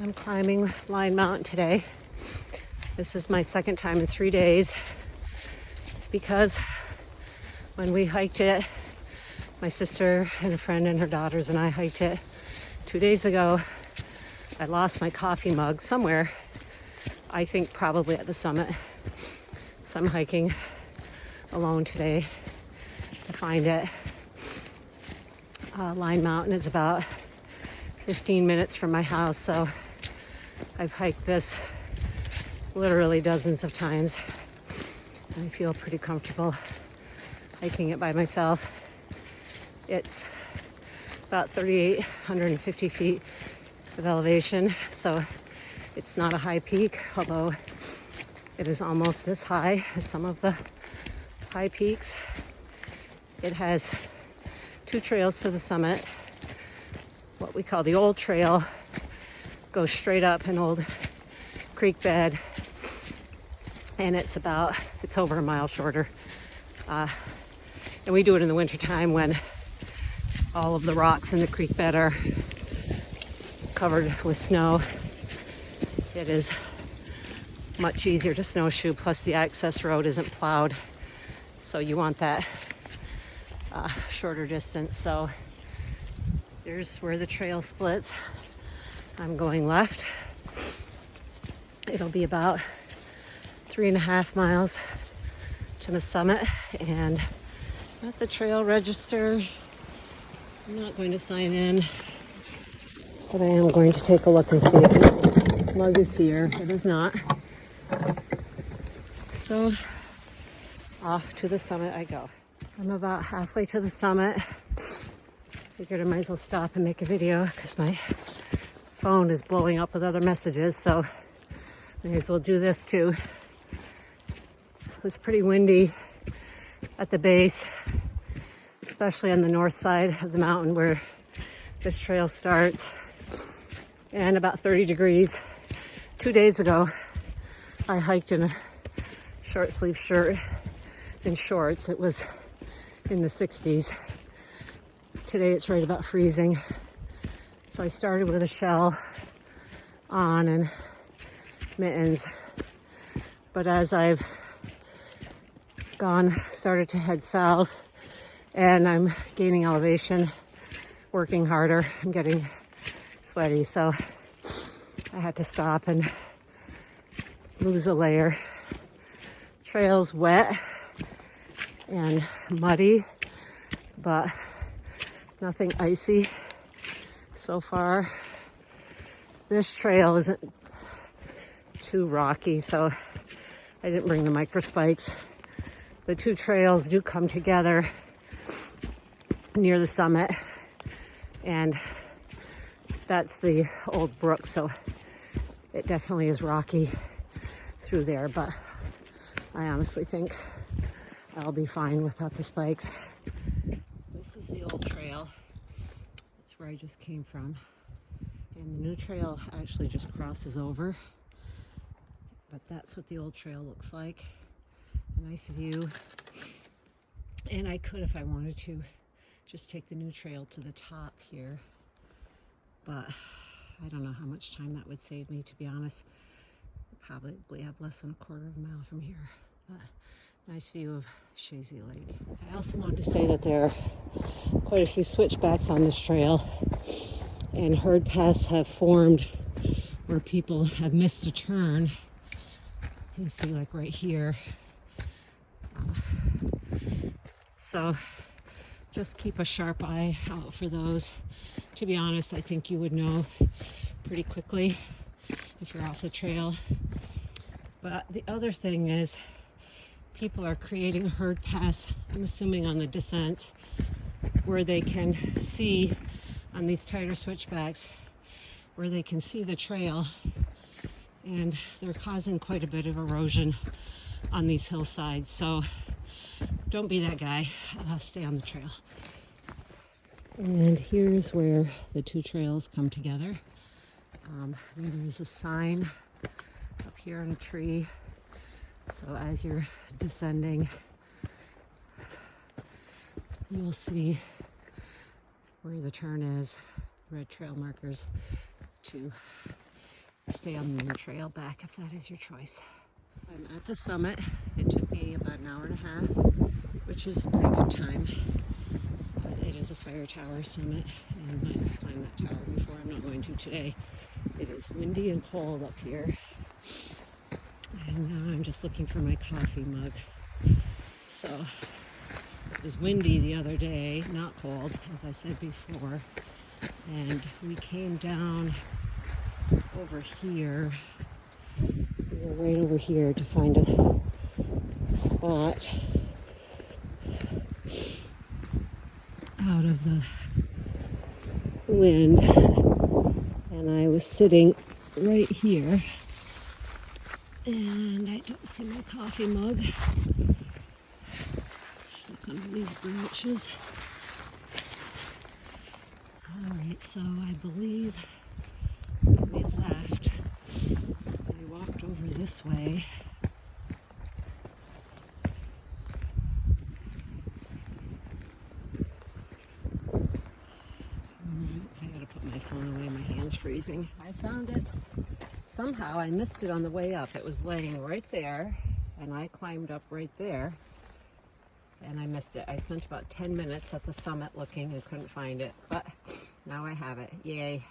I'm climbing Lyon Mountain today. This is my second time in 3 days because when we hiked it, my sister and a friend and her daughters and I hiked it 2 days ago. I lost my coffee mug somewhere, I think probably at the summit. So I'm hiking alone today to find it. Lyon Mountain is about 15 minutes from my house, so I've hiked this literally dozens of times. I feel pretty comfortable hiking it by myself. It's about 3,850 feet of elevation, so it's not a high peak, although it is almost as high as some of the high peaks. It has 2 trails to the summit. What we call the old trail goes straight up an old creek bed, and it's over a mile shorter. And we do it in the wintertime when all of the rocks in the creek bed are covered with snow. It is much easier to snowshoe, plus the access road isn't plowed, so you want that shorter distance. So here's where the trail splits. I'm going left. It'll be about 3.5 miles to the summit, and at the trail register, I'm not going to sign in, but I am going to take a look and see if the mug is here. It is not. So off to the summit I go. I'm about halfway to the summit. Figured I might as well stop and make a video because my phone is blowing up with other messages, so may as well do this too. It was pretty windy at the base, especially on the north side of the mountain where this trail starts, and about 30 degrees. 2 days ago, I hiked in a short sleeve shirt and shorts. It was in the 60s. Today it's right about freezing. So I started with a shell on and mittens. But as I've started to head south and I'm gaining elevation, working harder, I'm getting sweaty. So I had to stop and lose a layer. Trail's wet and muddy, but nothing icy so far. This trail isn't too rocky, so I didn't bring the micro spikes. The 2 trails do come together near the summit, and that's the old brook, so it definitely is rocky through there, but I honestly think I'll be fine without the spikes. This is the old trail. That's where I just came from. And the new trail actually just crosses over. But that's what the old trail looks like. A nice view. And I could, if I wanted to, just take the new trail to the top here. But I don't know how much time that would save me, to be honest. I'd probably have less than a quarter of a mile from here. But nice view of Shazy Lake. I also wanted to say that there are quite a few switchbacks on this trail, and herd paths have formed where people have missed a turn. You see, like right here. So just keep a sharp eye out for those. To be honest, I think you would know pretty quickly if you're off the trail. But the other thing is, people are creating herd paths, I'm assuming on the descent, where they can see on these tighter switchbacks, where they can see the trail, and they're causing quite a bit of erosion on these hillsides. So don't be that guy. Stay on the trail. And here's where the 2 trails come together. There's a sign up here on a tree. So as you're descending, you'll see where the turn is, red trail markers to stay on the trail back if that is your choice. I'm at the summit. It took me about an hour and a half, which is a pretty good time. It is a fire tower summit, and I've climbed that tower before. I'm not going to today. It is windy and cold up here, and now I'm just looking for my coffee mug. So it was windy the other day, not cold, as I said before, and we came down over here. We were right over here to find a spot out of the wind, and I was sitting right here, and I don't see my coffee mug. Look under these branches. Alright, so I believe we left. I walked over this way. I gotta put my phone away, my hand's freezing. I found it. Somehow I missed it on the way up. It was laying right there, and I climbed up right there, and I missed it. I spent about 10 minutes at the summit looking and couldn't find it, but now I have it. Yay.